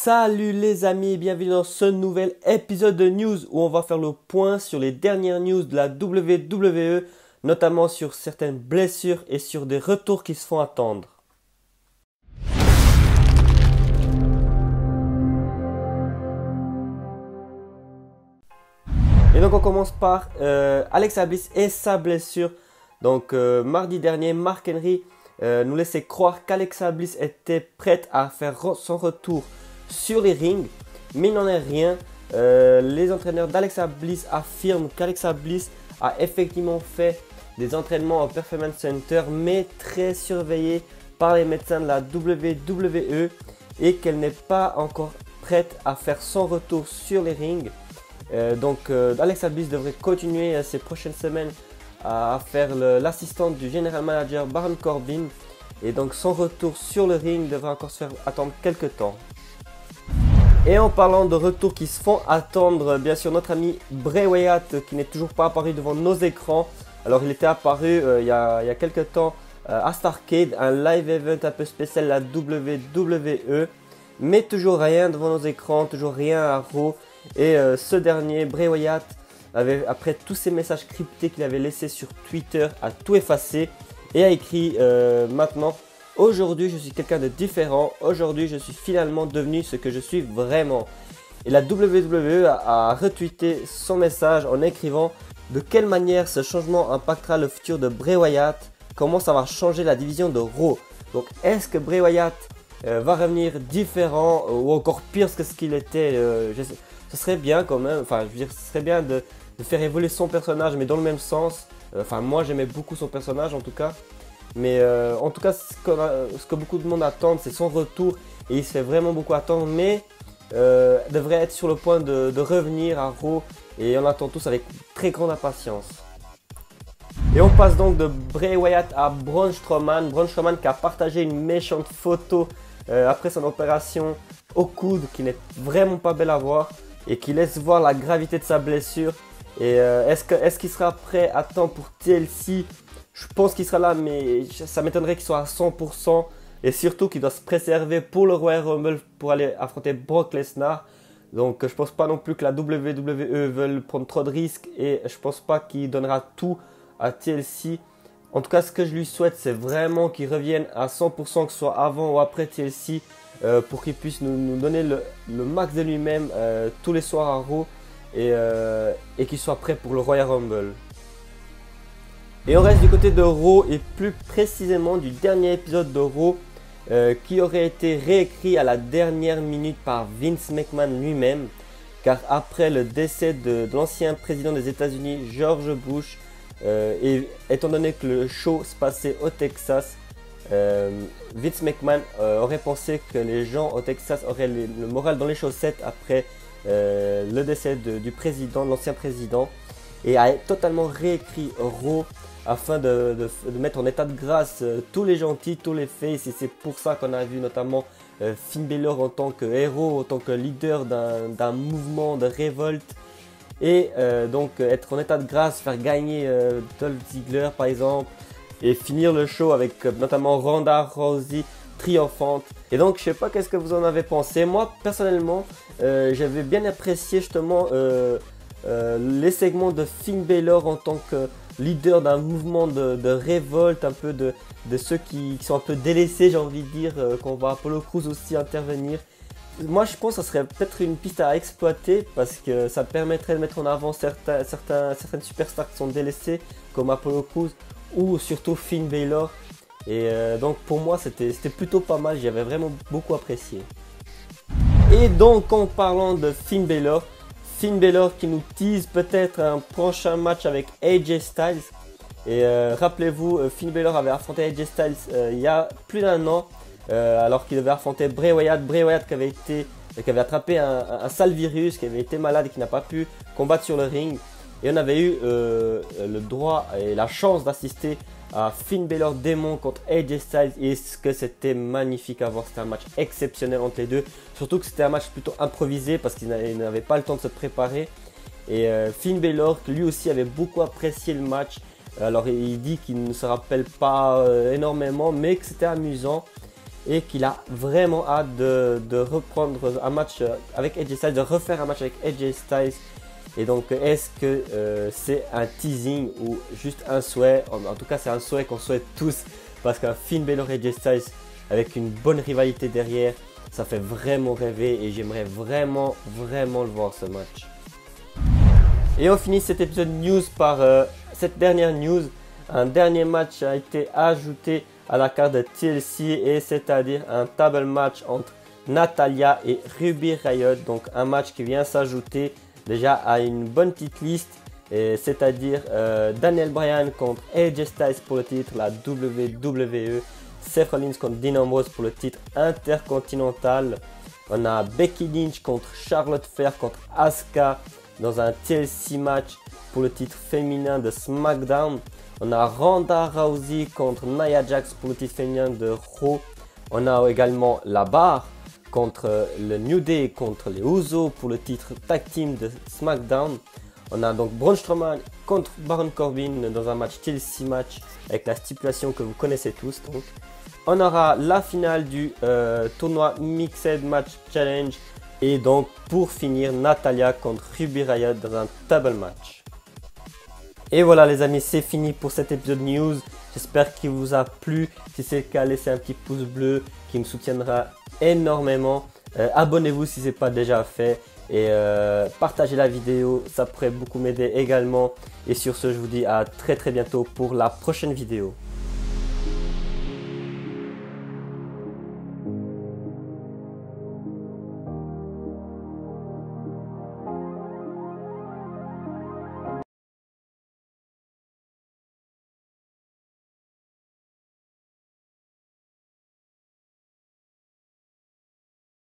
Salut les amis et bienvenue dans ce nouvel épisode de news où on va faire le point sur les dernières news de la WWE, notamment sur certaines blessures et sur des retours qui se font attendre. Et donc on commence par Alexa Bliss et sa blessure. Donc mardi dernier, Mark Henry nous laissait croire qu'Alexa Bliss était prête à faire son retour sur les rings, mais il n'en est rien. Les entraîneurs d'Alexa Bliss affirment qu'Alexa Bliss a effectivement fait des entraînements au Performance Center, mais très surveillés par les médecins de la WWE et qu'elle n'est pas encore prête à faire son retour sur les rings. Donc Alexa Bliss devrait continuer ces prochaines semaines à faire l'assistante du General Manager Baron Corbin, et donc son retour sur le ring devrait encore se faire attendre quelques temps. Et en parlant de retours qui se font attendre, bien sûr notre ami Bray Wyatt qui n'est toujours pas apparu devant nos écrans. Alors il était apparu il y a quelques temps à Starrcade, un live event un peu spécial de la WWE, mais toujours rien devant nos écrans, toujours rien à Raw. Et ce dernier, Bray Wyatt, après tous ces messages cryptés qu'il avait laissés sur Twitter, a tout effacé et a écrit maintenant: aujourd'hui je suis quelqu'un de différent, aujourd'hui je suis finalement devenu ce que je suis vraiment. Et la WWE a retweeté son message en écrivant: de quelle manière ce changement impactera le futur de Bray Wyatt, comment ça va changer la division de Raw. Donc est-ce que Bray Wyatt va revenir différent ou encore pire que ce qu'il était? Ce serait bien quand même, enfin je veux dire, ce serait bien de faire évoluer son personnage, mais dans le même sens. Enfin moi j'aimais beaucoup son personnage en tout cas. Mais en tout cas ce que beaucoup de monde attend, c'est son retour. Et il se fait vraiment beaucoup attendre, mais devrait être sur le point de revenir à Raw. Et on attend tous avec très grande impatience. Et on passe donc de Bray Wyatt à Braun Strowman. Braun Strowman qui a partagé une méchante photo après son opération au coude, qui n'est vraiment pas belle à voir et qui laisse voir la gravité de sa blessure. Et est-ce qu'il sera prêt à temps pour TLC? Je pense qu'il sera là, mais ça m'étonnerait qu'il soit à 100%. Et surtout qu'il doit se préserver pour le Royal Rumble pour aller affronter Brock Lesnar. Donc je pense pas non plus que la WWE veuille prendre trop de risques. Et je pense pas qu'il donnera tout à TLC. En tout cas, ce que je lui souhaite, c'est vraiment qu'il revienne à 100%, que ce soit avant ou après TLC. Pour qu'il puisse nous donner le max de lui-même tous les soirs à Raw. Et qu'il soit prêt pour le Royal Rumble. Et on reste du côté de Raw et plus précisément du dernier épisode de Raw qui aurait été réécrit à la dernière minute par Vince McMahon lui-même, car après le décès de l'ancien président des États-Unis George Bush, et étant donné que le show se passait au Texas, Vince McMahon aurait pensé que les gens au Texas auraient le moral dans les chaussettes après le décès du président, de l'ancien président, et a totalement réécrit Raw afin de mettre en état de grâce tous les gentils, tous les faces. Et c'est pour ça qu'on a vu notamment Finn Balor en tant que héros, en tant que leader d'un mouvement de révolte. Et donc être en état de grâce, faire gagner Dolph Ziggler par exemple, et finir le show avec notamment Ronda Rousey triomphante. Et donc je sais pas qu'est-ce que vous en avez pensé. Moi personnellement j'avais bien apprécié justement les segments de Finn Balor en tant que leader d'un mouvement de révolte, un peu de ceux qui sont un peu délaissés, j'ai envie de dire, qu'on voit Apollo Crews aussi intervenir. Moi je pense que ça serait peut-être une piste à exploiter, parce que ça permettrait de mettre en avant certaines superstars qui sont délaissées comme Apollo Crews ou surtout Finn Balor. Et donc pour moi c'était plutôt pas mal, j'avais vraiment beaucoup apprécié. Et donc en parlant de Finn Balor qui nous tease peut-être un prochain match avec AJ Styles. Et rappelez-vous, Finn Balor avait affronté AJ Styles il y a plus d'un an, alors qu'il devait affronter Bray Wyatt. Bray Wyatt qui avait attrapé un sale virus, qui avait été malade et qui n'a pas pu combattre sur le ring. Et on avait eu le droit et la chance d'assister à Finn Balor démon contre AJ Styles, et ce que c'était magnifique à voir. C'était un match exceptionnel entre les deux, surtout que c'était un match plutôt improvisé parce qu'il n'avait pas le temps de se préparer. Et Finn Balor lui aussi avait beaucoup apprécié le match. Alors il dit qu'il ne se rappelle pas énormément, mais que c'était amusant. et qu'il a vraiment hâte de reprendre un match avec AJ Styles, de refaire un match avec AJ Styles. Et donc, est-ce que c'est un teasing ou juste un souhait? En tout cas, c'est un souhait qu'on souhaite tous, parce qu'un Finn Balor et AJ Styles avec une bonne rivalité derrière, ça fait vraiment rêver et j'aimerais vraiment le voir ce match. Et on finit cet épisode news par cette dernière news. Un dernier match a été ajouté à la carte de TLC, et c'est-à-dire un table match entre Natalya et Ruby Riott. Donc un match qui vient s'ajouter déjà à une bonne petite liste, c'est-à-dire Daniel Bryan contre AJ Styles pour le titre, la WWE. Seth Rollins contre Dean Ambrose pour le titre intercontinental. On a Becky Lynch contre Charlotte Flair contre Asuka dans un TLC match pour le titre féminin de SmackDown. On a Ronda Rousey contre Nia Jax pour le titre féminin de Raw. On a également la barre contre le New Day contre les Usos pour le titre tag team de SmackDown. On a donc Braun Strowman contre Baron Corbin dans un match TLC match avec la stipulation que vous connaissez tous. Donc, on aura la finale du tournoi Mixed Match Challenge. Et donc pour finir, Natalya contre Ruby Riott dans un table match. Et voilà les amis, c'est fini pour cet épisode news. J'espère qu'il vous a plu. Si c'est le cas, laissez un petit pouce bleu qui me soutiendra énormément. Abonnez-vous si ce n'est pas déjà fait. Et partagez la vidéo, ça pourrait beaucoup m'aider également. Et sur ce, je vous dis à très bientôt pour la prochaine vidéo.